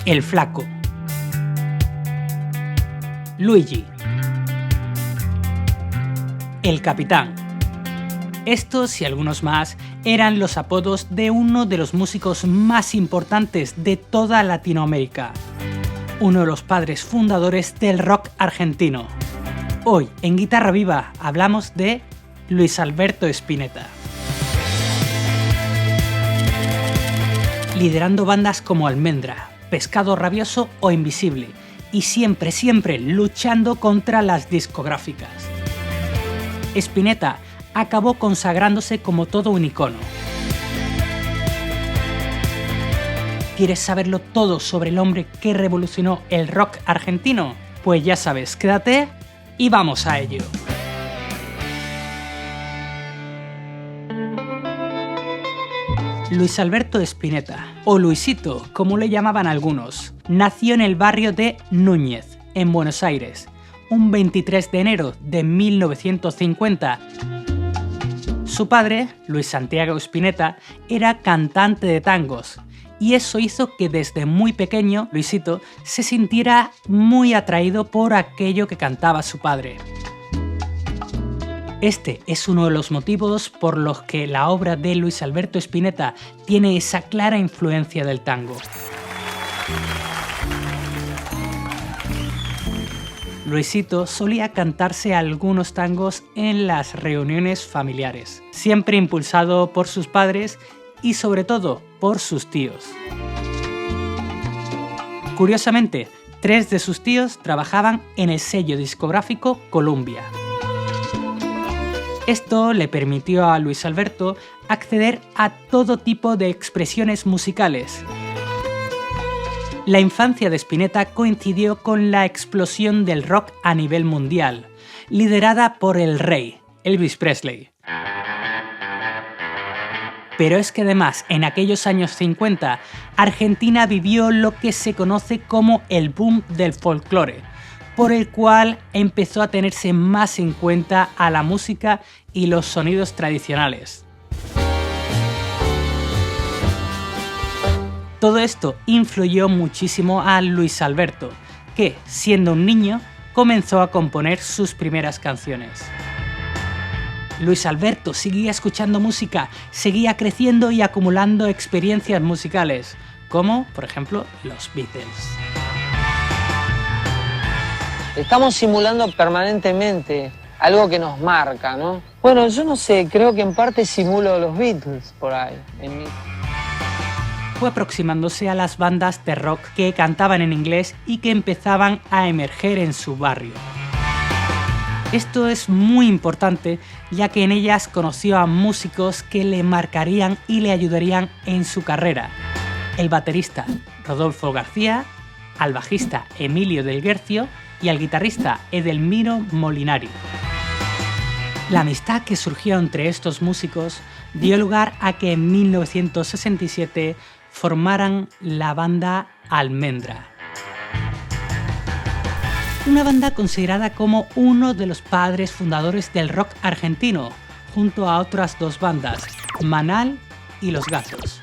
El Flaco, Luigi, El Capitán. Estos y algunos más eran los apodos de uno de los músicos más importantes de toda Latinoamérica, uno de los padres fundadores del rock argentino. Hoy, en Guitarra Viva, hablamos de Luis Alberto Spinetta. Liderando bandas como Almendra, Pescado Rabioso o Invisible, y siempre luchando contra las discográficas. Spinetta acabó consagrándose como todo un icono. ¿Quieres saberlo todo sobre el hombre que revolucionó el rock argentino? Pues ya sabes, quédate y vamos a ello. Luis Alberto Spinetta, o Luisito, como le llamaban algunos, nació en el barrio de Núñez, en Buenos Aires, un 23 de enero de 1950. Su padre, Luis Santiago Spinetta, era cantante de tangos, y eso hizo que desde muy pequeño Luisito se sintiera muy atraído por aquello que cantaba su padre. Este es uno de los motivos por los que la obra de Luis Alberto Spinetta tiene esa clara influencia del tango. Luisito solía cantarse algunos tangos en las reuniones familiares, siempre impulsado por sus padres y sobre todo por sus tíos. Curiosamente, 3 de sus tíos trabajaban en el sello discográfico Columbia. Esto le permitió a Luis Alberto acceder a todo tipo de expresiones musicales. La infancia de Spinetta coincidió con la explosión del rock a nivel mundial, liderada por el rey, Elvis Presley. Pero es que además, en aquellos años 50, Argentina vivió lo que se conoce como el boom del folclore, por el cual empezó a tenerse más en cuenta a la música y los sonidos tradicionales. Todo esto influyó muchísimo a Luis Alberto, que, siendo un niño, comenzó a componer sus primeras canciones. Luis Alberto seguía escuchando música, seguía creciendo y acumulando experiencias musicales, como, por ejemplo, los Beatles. Estamos simulando permanentemente algo que nos marca, ¿no? Bueno, yo no sé, creo que en parte simulo los Beatles por ahí. Fue aproximándose a las bandas de rock que cantaban en inglés y que empezaban a emerger en su barrio. Esto es muy importante, ya que en ellas conoció a músicos que le marcarían y le ayudarían en su carrera. El baterista Rodolfo García, al bajista Emilio del Guercio y al guitarrista Edelmiro Molinari. La amistad que surgió entre estos músicos dio lugar a que en 1967 formaran la banda Almendra. Una banda considerada como uno de los padres fundadores del rock argentino, junto a otras 2 bandas, Manal y Los Gatos.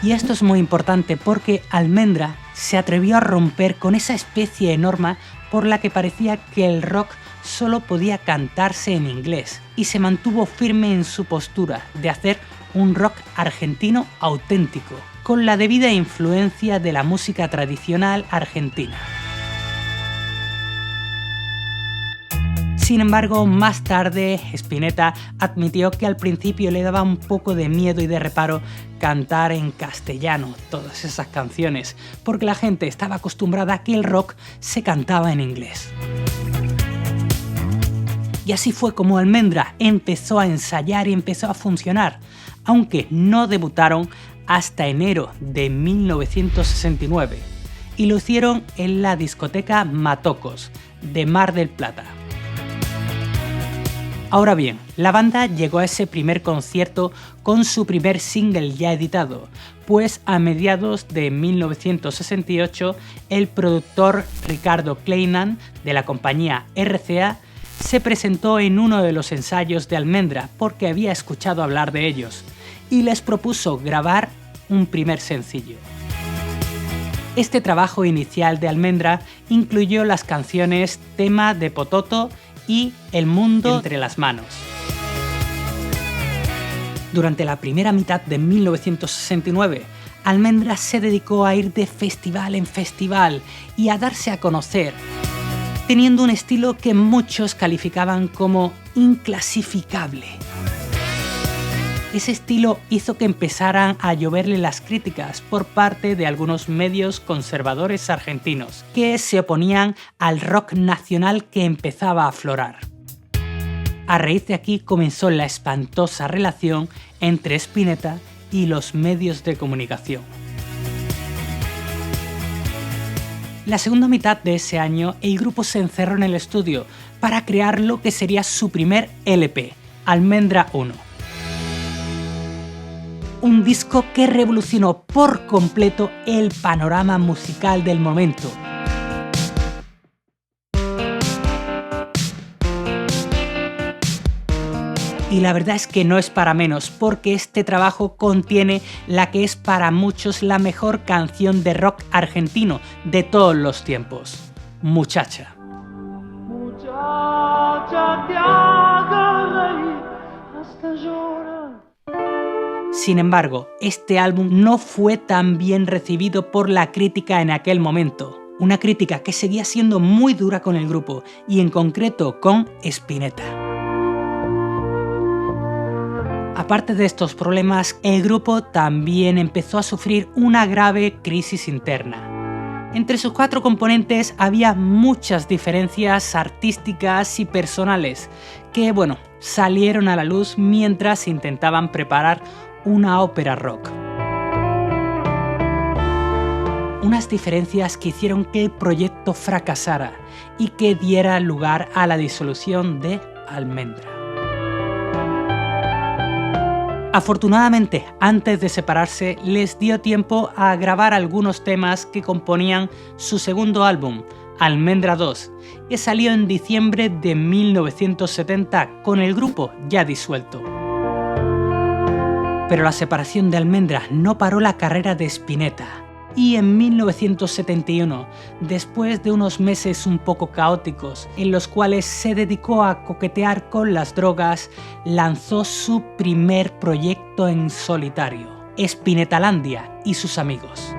Y esto es muy importante porque Almendra se atrevió a romper con esa especie de norma por la que parecía que el rock solo podía cantarse en inglés, y se mantuvo firme en su postura de hacer un rock argentino auténtico, con la debida influencia de la música tradicional argentina. Sin embargo, más tarde, Spinetta admitió que al principio le daba un poco de miedo y de reparo cantar en castellano todas esas canciones, porque la gente estaba acostumbrada a que el rock se cantaba en inglés. Y así fue como Almendra empezó a ensayar y empezó a funcionar, aunque no debutaron hasta enero de 1969, y lo hicieron en la discoteca Matocos, de Mar del Plata. Ahora bien, la banda llegó a ese primer concierto con su primer single ya editado, pues a mediados de 1968 el productor Ricardo Kleinan de la compañía RCA se presentó en uno de los ensayos de Almendra porque había escuchado hablar de ellos y les propuso grabar un primer sencillo. Este trabajo inicial de Almendra incluyó las canciones Tema de Pototo y El mundo entre las manos. Durante la primera mitad de 1969, Almendra se dedicó a ir de festival en festival y a darse a conocer, teniendo un estilo que muchos calificaban como inclasificable. Ese estilo hizo que empezaran a lloverle las críticas por parte de algunos medios conservadores argentinos, que se oponían al rock nacional que empezaba a aflorar. A raíz de aquí comenzó la espantosa relación entre Spinetta y los medios de comunicación. La segunda mitad de ese año, el grupo se encerró en el estudio para crear lo que sería su primer LP, Almendra 1. Un disco que revolucionó por completo el panorama musical del momento. Y la verdad es que no es para menos, porque este trabajo contiene la que es para muchos la mejor canción de rock argentino de todos los tiempos, Muchacha. Muchacha, te hago reír hasta llorar. Sin embargo, este álbum no fue tan bien recibido por la crítica en aquel momento. Una crítica que seguía siendo muy dura con el grupo, y en concreto con Spinetta. Aparte de estos problemas, el grupo también empezó a sufrir una grave crisis interna. Entre sus 4 componentes había muchas diferencias artísticas y personales que, salieron a la luz mientras intentaban preparar una ópera rock. Unas diferencias que hicieron que el proyecto fracasara y que diera lugar a la disolución de Almendra. Afortunadamente, antes de separarse, les dio tiempo a grabar algunos temas que componían su segundo álbum, Almendra 2, que salió en diciembre de 1970 con el grupo ya disuelto. Pero la separación de Almendra no paró la carrera de Spinetta. Y en 1971, después de unos meses un poco caóticos, en los cuales se dedicó a coquetear con las drogas, lanzó su primer proyecto en solitario, Spinetalandia y sus amigos.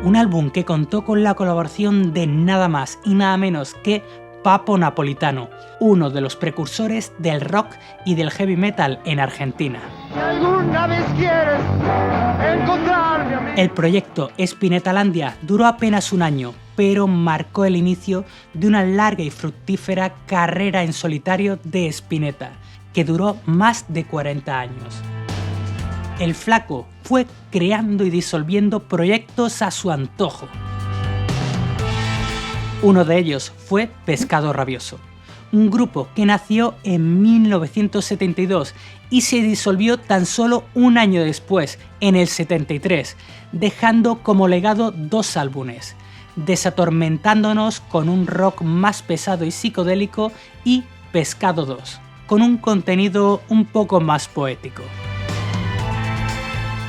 Un álbum que contó con la colaboración de nada más y nada menos que Papo Napolitano, uno de los precursores del rock y del heavy metal en Argentina. Si alguna vez quieres encontrarme a mí. El proyecto Spinetalandia duró apenas un año, pero marcó el inicio de una larga y fructífera carrera en solitario de Spinetta, que duró más de 40 años. El flaco fue creando y disolviendo proyectos a su antojo. Uno de ellos fue Pescado Rabioso, un grupo que nació en 1972 y se disolvió tan solo un año después, en el 73, dejando como legado 2 álbumes, Desatormentándonos con un rock más pesado y psicodélico y Pescado 2, con un contenido un poco más poético.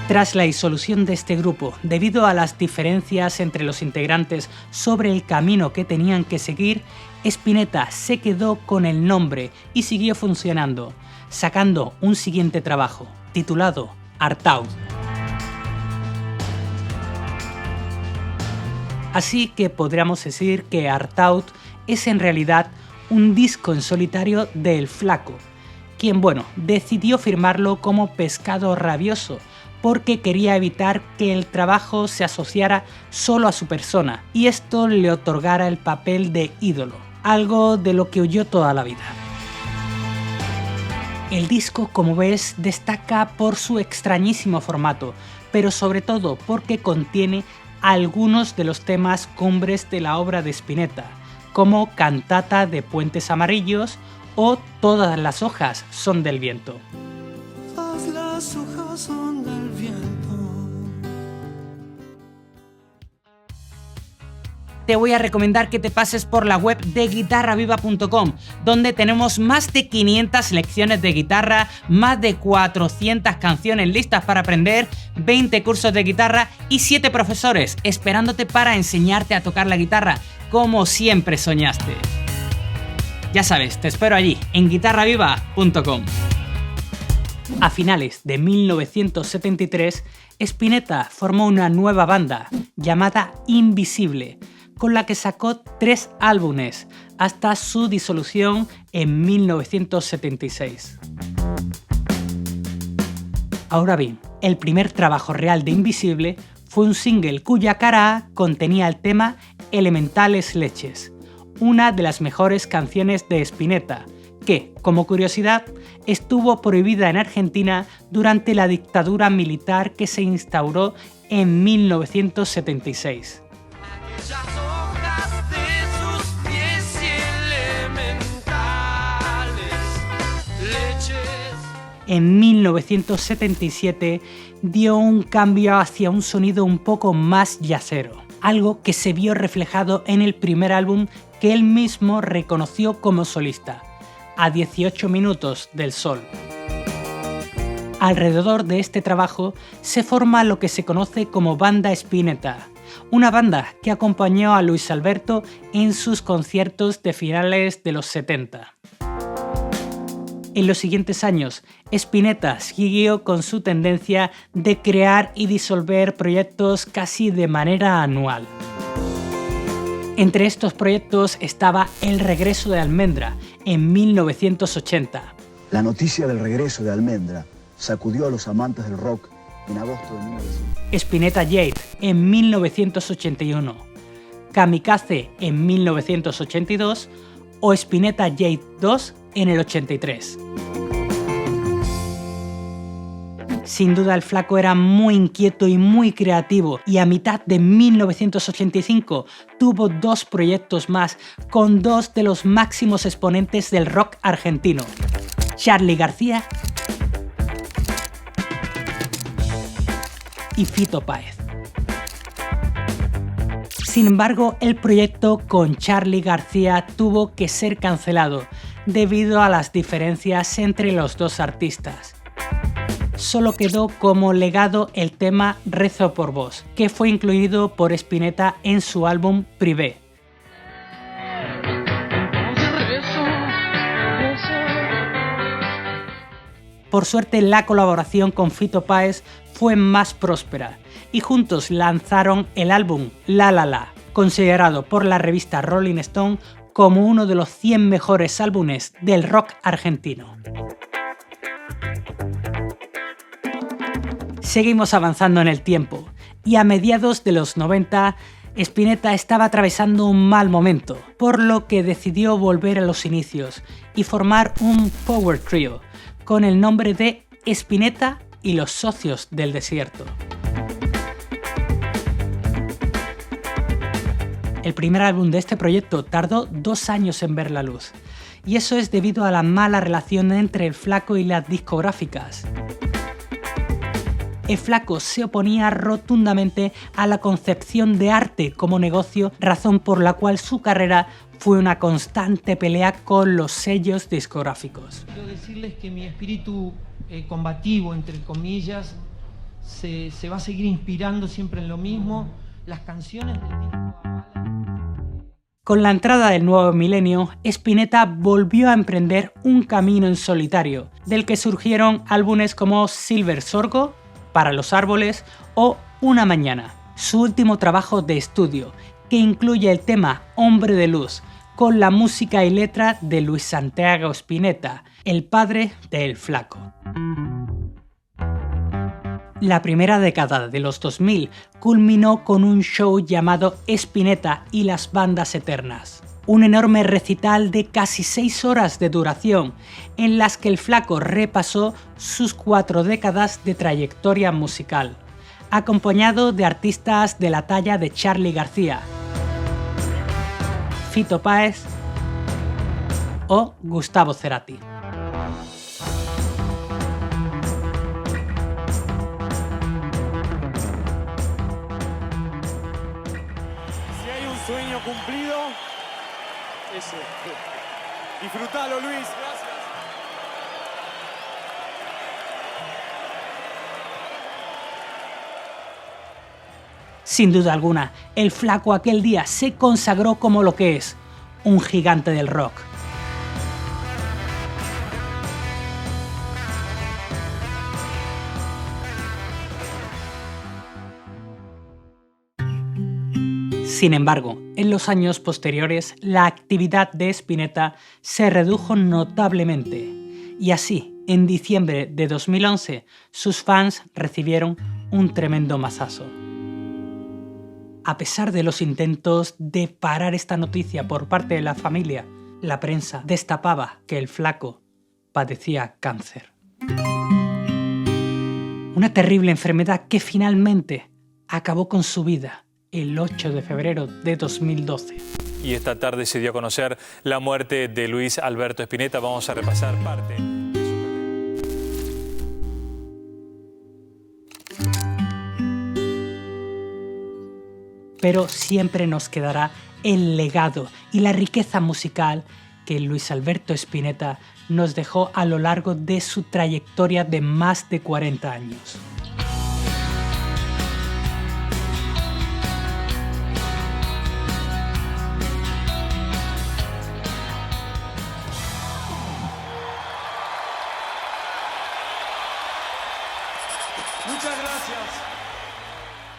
Tras la disolución de este grupo, debido a las diferencias entre los integrantes sobre el camino que tenían que seguir, Spinetta se quedó con el nombre y siguió funcionando, sacando un siguiente trabajo, titulado Artaud. Así que podríamos decir que Artaud es en realidad un disco en solitario de El Flaco, quien decidió firmarlo como Pescado Rabioso, porque quería evitar que el trabajo se asociara solo a su persona y esto le otorgara el papel de ídolo, algo de lo que huyó toda la vida. El disco, como ves, destaca por su extrañísimo formato, pero sobre todo porque contiene algunos de los temas cumbres de la obra de Spinetta, como Cantata de Puentes Amarillos o Todas las hojas son del viento. Todas las hojas son del viento. te voy a recomendar que te pases por la web de guitarraviva.com, donde tenemos más de 500 lecciones de guitarra, más de 400 canciones listas para aprender, 20 cursos de guitarra y 7 profesores esperándote para enseñarte a tocar la guitarra como siempre soñaste. Ya sabes, te espero allí, en guitarraviva.com. A finales de 1973, Spinetta formó una nueva banda llamada Invisible, con la que sacó 3 álbumes hasta su disolución en 1976. Ahora bien, el primer trabajo real de Invisible fue un single cuya cara A contenía el tema Elementales Leches, una de las mejores canciones de Spinetta, que, como curiosidad, estuvo prohibida en Argentina durante la dictadura militar que se instauró en 1976. En 1977 dio un cambio hacia un sonido un poco más jazzero, algo que se vio reflejado en el primer álbum que él mismo reconoció como solista, A 18 minutos del sol. Alrededor de este trabajo se forma lo que se conoce como Banda Spinetta, una banda que acompañó a Luis Alberto en sus conciertos de finales de los 70. En los siguientes años, Spinetta siguió con su tendencia de crear y disolver proyectos casi de manera anual. Entre estos proyectos estaba El regreso de Almendra, en 1980. La noticia del regreso de Almendra sacudió a los amantes del rock en agosto de 1900. Spinetta Jade, en 1981. Kamikaze, en 1982. O Spinetta Jade 2, en el 83. Sin duda el flaco era muy inquieto y muy creativo, y a mitad de 1985 tuvo 2 proyectos más con 2 de los máximos exponentes del rock argentino, Charly García y Fito Páez. Sin embargo, el proyecto con Charly García tuvo que ser cancelado debido a las diferencias entre los dos artistas. Solo quedó como legado el tema Rezo por vos, que fue incluido por Spinetta en su álbum Privé. Por suerte, la colaboración con Fito Páez fue más próspera y juntos lanzaron el álbum La La La, considerado por la revista Rolling Stone como uno de los 100 mejores álbumes del rock argentino. Seguimos avanzando en el tiempo, y a mediados de los 90, Spinetta estaba atravesando un mal momento, por lo que decidió volver a los inicios y formar un power trio, con el nombre de Spinetta y los Socios del Desierto. El primer álbum de este proyecto tardó 2 años en ver la luz, y eso es debido a la mala relación entre el flaco y las discográficas. El flaco se oponía rotundamente a la concepción de arte como negocio, razón por la cual su carrera fue una constante pelea con los sellos discográficos. Quiero decirles que mi espíritu combativo, entre comillas, se va a seguir inspirando siempre en lo mismo. Las canciones del disco avalan. Con la entrada del nuevo milenio, Spinetta volvió a emprender un camino en solitario, del que surgieron álbumes como Silver Sorgo, Para los árboles o Una mañana, su último trabajo de estudio, que incluye el tema Hombre de Luz, con la música y letra de Luis Santiago Spinetta, el padre de El Flaco. La primera década de los 2000 culminó con un show llamado Spinetta y las bandas eternas. Un enorme recital de casi 6 horas de duración, en las que el flaco repasó sus 4 décadas de trayectoria musical, acompañado de artistas de la talla de Charly García, Fito Páez o Gustavo Cerati. Si hay un Sueño cumplido. Ese. Disfrutalo, Luis. Gracias. Sin duda alguna, el Flaco aquel día se consagró como lo que es, un gigante del rock. Sin embargo, en los años posteriores, la actividad de Spinetta se redujo notablemente, y así, en diciembre de 2011, sus fans recibieron un tremendo mazazo. A pesar de los intentos de parar esta noticia por parte de la familia, la prensa destapaba que el Flaco padecía cáncer. Una terrible enfermedad que finalmente acabó con su vida el 8 de febrero de 2012. Y esta tarde se dio a conocer la muerte de Luis Alberto Spinetta. Vamos a repasar parte de su carrera. Pero siempre nos quedará el legado y la riqueza musical que Luis Alberto Spinetta nos dejó a lo largo de su trayectoria de más de 40 años. Muchas gracias.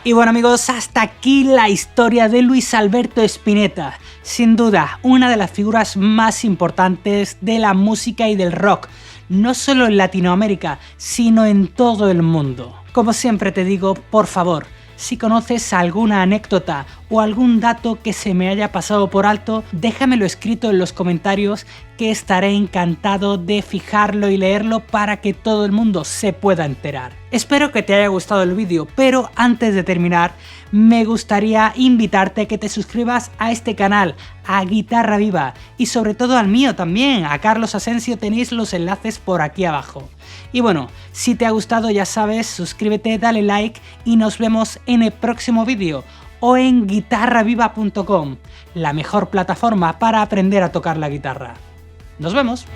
Y bueno amigos, hasta aquí la historia de Luis Alberto Spinetta. Sin duda, una de las figuras más importantes de la música y del rock, no solo en Latinoamérica, sino en todo el mundo. Como siempre te digo, por favor, si conoces alguna anécdota o algún dato que se me haya pasado por alto, déjamelo escrito en los comentarios que estaré encantado de fijarlo y leerlo para que todo el mundo se pueda enterar. Espero que te haya gustado el vídeo, pero antes de terminar me gustaría invitarte a que te suscribas a este canal, a Guitarra Viva y sobre todo al mío también, a Carlos Asensio, tenéis los enlaces por aquí abajo. Y bueno, si te ha gustado ya sabes, suscríbete, dale like y nos vemos en el próximo vídeo o en guitarraviva.com, la mejor plataforma para aprender a tocar la guitarra. ¡Nos vemos!